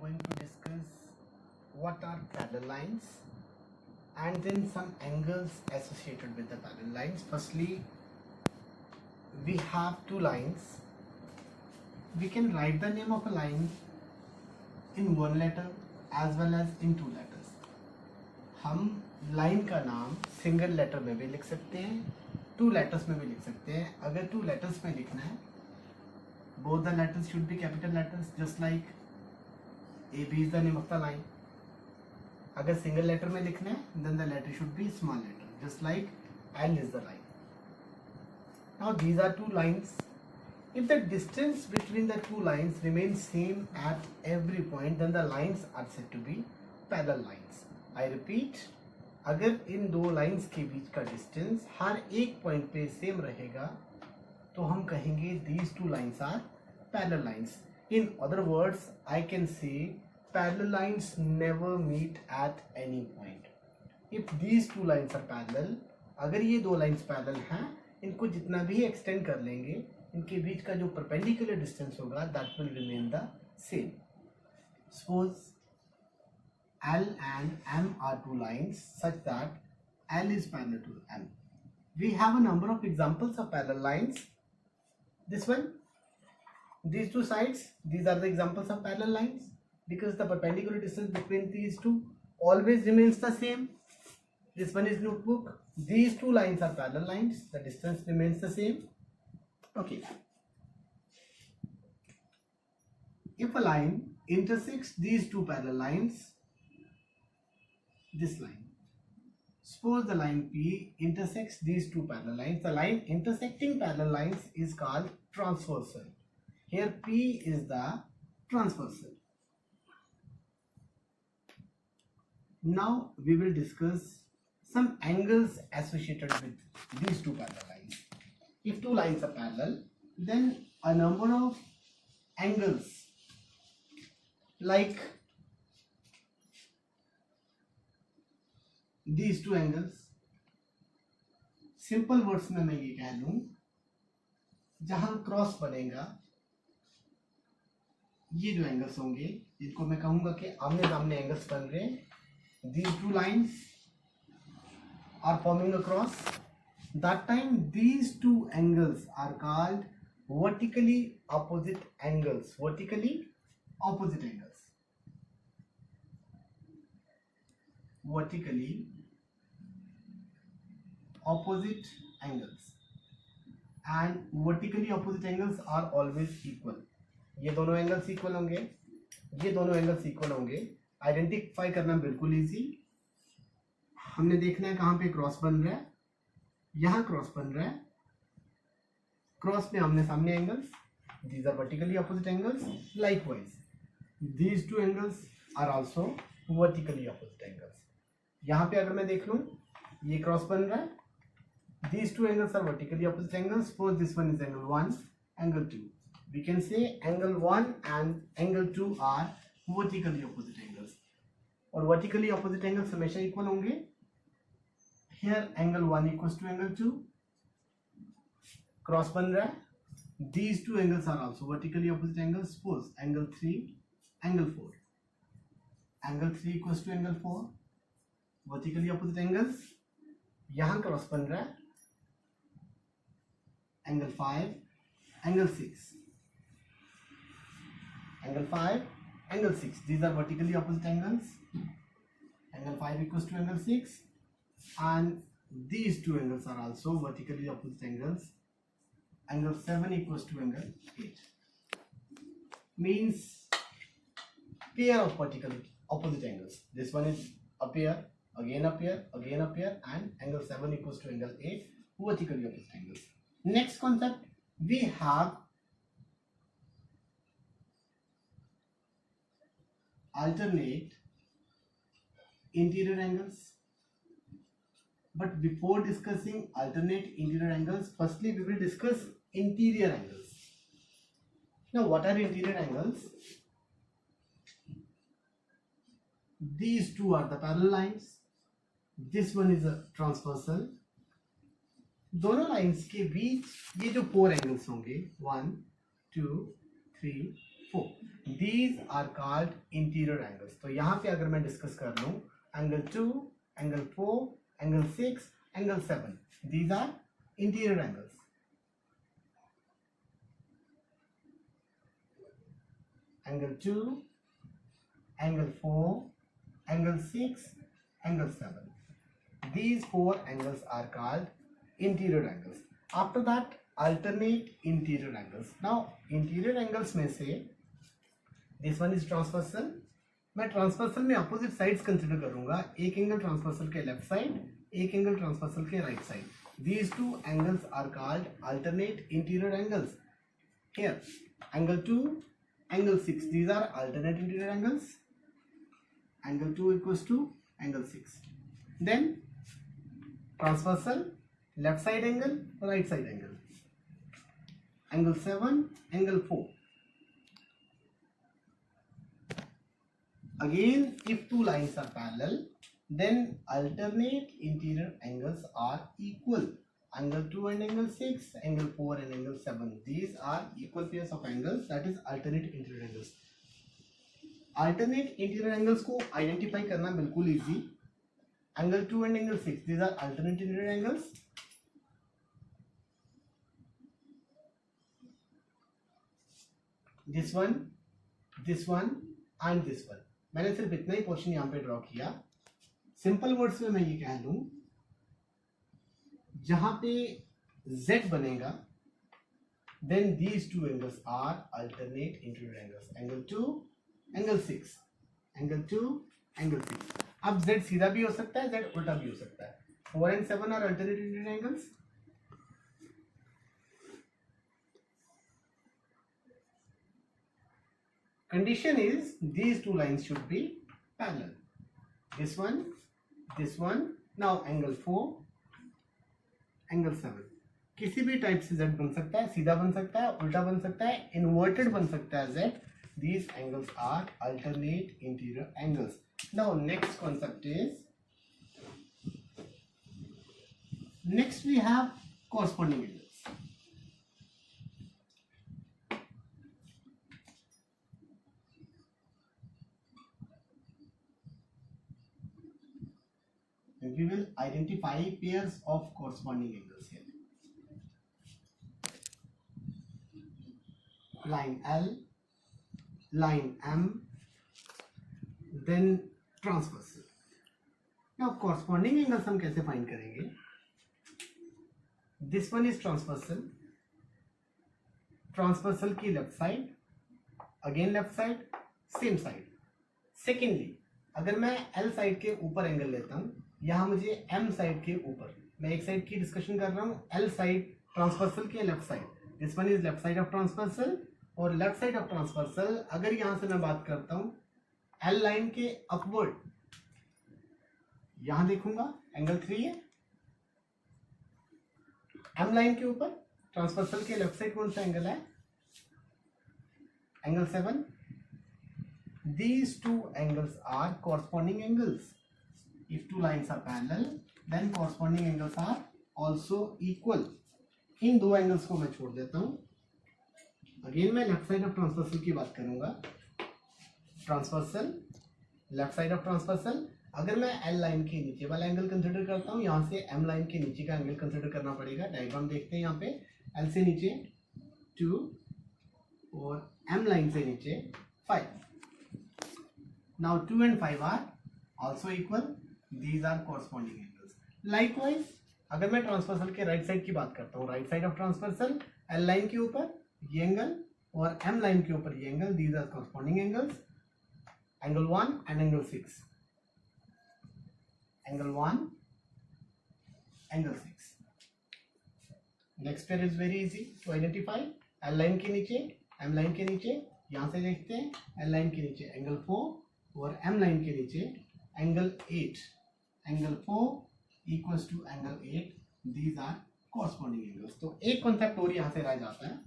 going to discuss what are parallel lines and then some angles associated with the parallel lines. Firstly, we have two lines. We can write the name of a line in one letter as well as in two letters. हम line का नाम single letter में भी लिख सकते हैं, two letters में भी लिख सकते हैं. अगर टू लेटर्स में लिखना है, both the letters should be capital letters, just like AB is the name of the line. अगर सिंगल लेटर में लिखना है, then the letter should be small letter, just like L is the line. Now these are two lines. If the distance between the two lines remains same at every point, then the lines are said to be parallel lines. I repeat, अगर इन दो lines के बीच का distance हर एक point पे same रहेगा तो हम कहेंगे these two lines are parallel lines. In other words, I can say parallel lines never meet at any point. If these two lines are parallel, अगर ये दो लाइंस पैरेलल हैं, इनको जितना भी एक्सटेंड कर लेंगे, इनके बीच का जो परपेंडिकुलर डिस्टेंस होगा that will remain the same. Suppose L and M are two lines such that L is parallel to M. We have a number of examples of parallel lines. This one, these two sides, these are the examples of parallel lines because the perpendicular distance between these two always remains the same. This one is notebook. These two lines are parallel lines. The distance remains the same. Okay. If a line intersects these two parallel lines, this line. Suppose the line P intersects these two parallel lines. The line intersecting parallel lines is called transversal. Here P is the transversal. Now we will discuss some angles associated with these two parallel lines. If two lines are parallel, then a number of angles like these two angles, simple words में मैं ये कह लूं, जहां cross बनेगा, ये जो angles होंगे जिनको मैं कहूंगा कि आमने सामने एंगल्स बन रहे हैं, these two lines are forming a cross. That time these two angles are called vertically opposite angles. Vertically opposite angles. Vertically opposite angles. And vertically opposite angles are always equal. ये दोनों angles equal होंगे, ये दोनों angles equal होंगे. Identify करना बिल्कुल easy. हमने देखना है कहाँ पे क्रॉस बन रहा है, यहाँ क्रॉस बन रहा है. क्रॉस में आमने सामने angles, these are vertically opposite angles. Likewise, these two angles are also vertically opposite angles. यहाँ पे अगर मैं देख लूँ, ये क्रॉस बन रहा है. These two angles are vertically opposite angles. Suppose this one is angle 1, angle 2. We can say angle 1 and angle 2 are vertically opposite angles. और vertically opposite angles हमेशा इक्वल होंगे. Here angle 1 equals to angle 2. Cross बन रहा है. These two angles are also vertically opposite angles. Suppose angle 3, angle 4. Angle 3 equals to angle 4. Vertically opposite angles. यहाँ cross बन रहा है. Angle 5, angle 6. Angle 5, angle 6. These are vertically opposite angles. Angle 5 equals to angle 6. And these two angles are also vertically opposite angles. Angle 7 equals to angle 8. Means pair of vertically opposite angles. This one is a pair, again a pair, again a pair, and angle 7 equals to angle 8, vertically opposite angles. Next concept, we have alternate interior angles. But before discussing alternate interior angles, firstly we will discuss interior angles. Now what are interior angles? These two are the parallel lines. This one is a transversal. दोनों lines के बीच ये जो 4 angles होंगे, 1, 2, 3, 4. These are called interior angles. तो यहाँ पे अगर मैं डिस्कस कर लूँ angle 2, angle 4, angle 6, angle 7. These are interior angles. Angle 2, angle 4, angle 6, angle 7. These 4 angles are called interior angles. After that, alternate interior angles. Now, interior angles में से this one is transversal. मैं transversal में opposite sides consider करूंगा. एक angle transversal के left side, एक angle transversal के right side. These two angles are called alternate interior angles. Here, angle 2, angle 6. These are alternate interior angles. Angle 2 equals to angle 6. Then transversal, left side angle, right side angle. Angle 7, angle 4. Again, if two lines are parallel, then alternate interior angles are equal. Angle 2 and angle 6, angle 4 and angle 7. These are equal pairs of angles, that is alternate interior angles. Alternate interior angles को identify करना बिल्कुल easy. Angle 2 and angle 6, these are alternate interior angles. This one and this one. मैंने सिर्फ इतना ही portion यहाँ पे draw किया. Simple words में मैं ये कह लूं, जहां पे Z बनेगा, then these two angles are alternate interior angles. Angle 2, angle 6, angle 2, angle 6. अब Z सीधा भी हो सकता है, Z उल्टा भी हो सकता है. 4 and 7 are alternate interior angles. Condition is these two lines should be parallel. This one. Now angle 4, angle 7. किसी भी टाइप से Z बन सकता है, सीधा बन सकता है, उल्टा बन सकता है, inverted बन सकता है Z. These angles are alternate interior angles. Now next concept is, next we have corresponding angles. We will identify pairs of corresponding angles here. Line L, line M, then transversal. Now corresponding angles हम कैसे find करेंगे? This one is transversal. Transversal की left side, again left side, same side. Secondly, अगर मैं L side के ऊपर angle लेता हूं, यहाँ मुझे M साइड के ऊपर, मैं एक साइड की डिस्कशन कर रहा हूँ, L साइड ट्रांसवर्सल के left side. This one is left side of transversal. और लेफ्ट साइड ऑफ ट्रांसवर्सल अगर यहाँ से मैं बात करता हूँ L लाइन के अपवर्ड, यहां देखूंगा एंगल 3 है. M लाइन के ऊपर ट्रांसवर्सल के लेफ्ट साइड कौन सा एंगल है? Angle 7. These two angles are corresponding angles. If two lines are parallel, then corresponding angles are also equal. इन दो एंगल्स को मैं छोड़ देता हूं. अगेन मैं लेफ्ट साइड ऑफ ट्रांसवर्सल की बात करूंगा. Transversal, left side of transversal. अगर मैं L लाइन के नीचे वाला एंगल कंसिडर करता हूं, यहां से M लाइन के नीचे का एंगल कंसिडर करना पड़ेगा. डायग्राम देखते हैं. यहाँ पे L से नीचे 2 और M लाइन से नीचे 5. Now 2 and 5 are also equal. These are corresponding angles. Likewise, अगर मैं ट्रांसवर्सल के राइट साइड की बात करता हूँ, right side of transversal L line के ऊपर ये एंगल और M लाइन के ऊपर ये angle. These are corresponding angles. Angle 1 and angle 6. Angle 1, angle 6. Next pair is very easy to identify. L line के नीचे, M लाइन के नीचे, यहाँ से देखते हैं L लाइन के नीचे एंगल 4 और M लाइन के नीचे angle 8. Angle 4 equals to angle 8. These are corresponding angles. तो एक कॉन्सेप्ट और यहां से रह जाता है.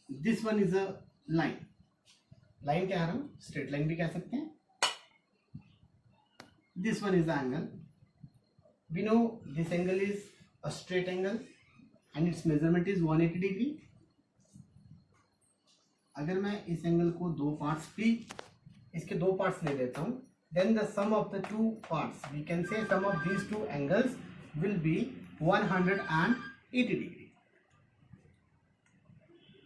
This one is a line. Line क्या है, हम स्ट्रेट लाइन भी कह सकते हैं. This one is the angle. We know this angle is a straight angle. and its measurement is 180 degree. अगर मैं इस एंगल को दो पार्ट्स भी इसके दो पार्ट्स ले लेता हूं, then the sum of the two parts, we can say sum of these two angles will be 180 degree.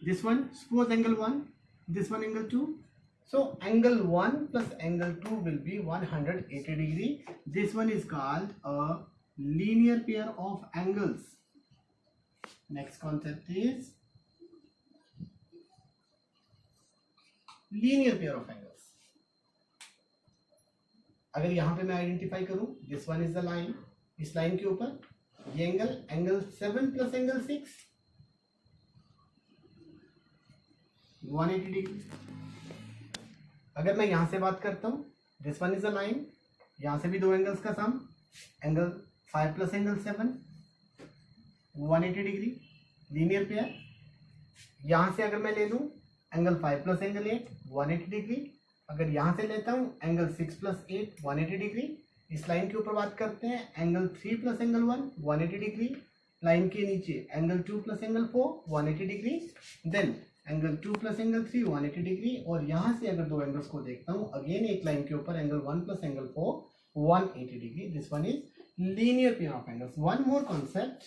This one, suppose angle 1, this one angle 2. So angle 1 plus angle 2 will be 180 degree. This one is called a linear pair of angles. Next concept is linear pair of angles. अगर यहां पे मैं identify करूं, this one is the line, इस line के ऊपर ये angle 7 plus angle 6 180 degree. अगर मैं यहां से बात करता हूं, this one is the line, यहां से भी दो एंगल्स का sum, angle 5 plus angle 7 180 degree linear pair. यहां से अगर मैं ले लूं एंगल 5 प्लस एंगल 8 180 डिग्री. अगर यहां से लेता हूं एंगल 6 प्लस 8 180 डिग्री. इस लाइन के ऊपर बात करते हैं angle 3 plus angle 1 180 degree. Line के नीचे angle 2 plus angle 4 180 degree. Then angle 2 plus angle 3 180 degree. और यहां से अगर दो एंगल्स को देखता हूं, अगेन एक लाइन के ऊपर angle 1 plus angle 4 180 degree. This one is linear pair of angles. One more concept,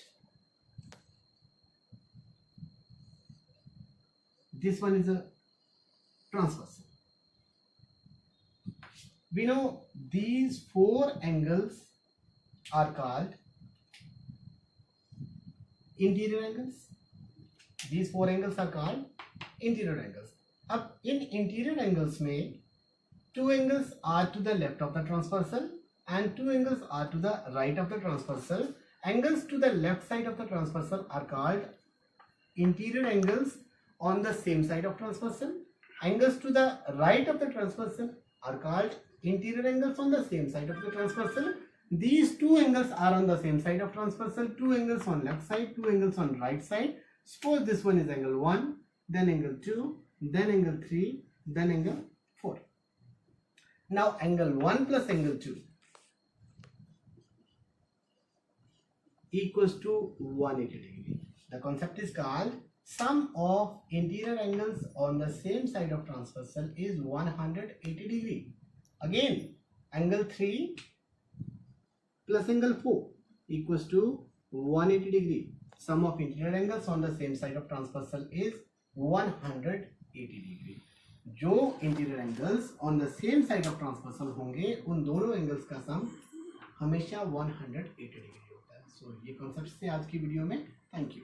this one is a transversal. We know these four angles are called interior angles. These four angles are called interior angles. अब इन interior angles में two angles are to the left of the transversal and two angles are to the right of the transversal. Angles to the left side of the transversal are called interior angles on the same side of transversal. Angles to the right of the transversal are called interior angles on the same side of the transversal. These two angles are on the same side of transversal. Two angles on left side, two angles on right side. Suppose this one is angle 1, then angle 2, then angle 3, then angle 4. Now angle 1 plus angle 2 equals to 180 degree. The concept is called sum of interior angles on the same side of transversal is 180 degree. Again, angle 3 plus angle 4 equals to 180 degree. Sum of interior angles on the same side of transversal is 180 degree. जो interior angles on the same side of transversal होंगे, उन दोनों angles का सम हमेशा 180 degree होता है. सो ये concept थे आज की वीडियो में. Thank you.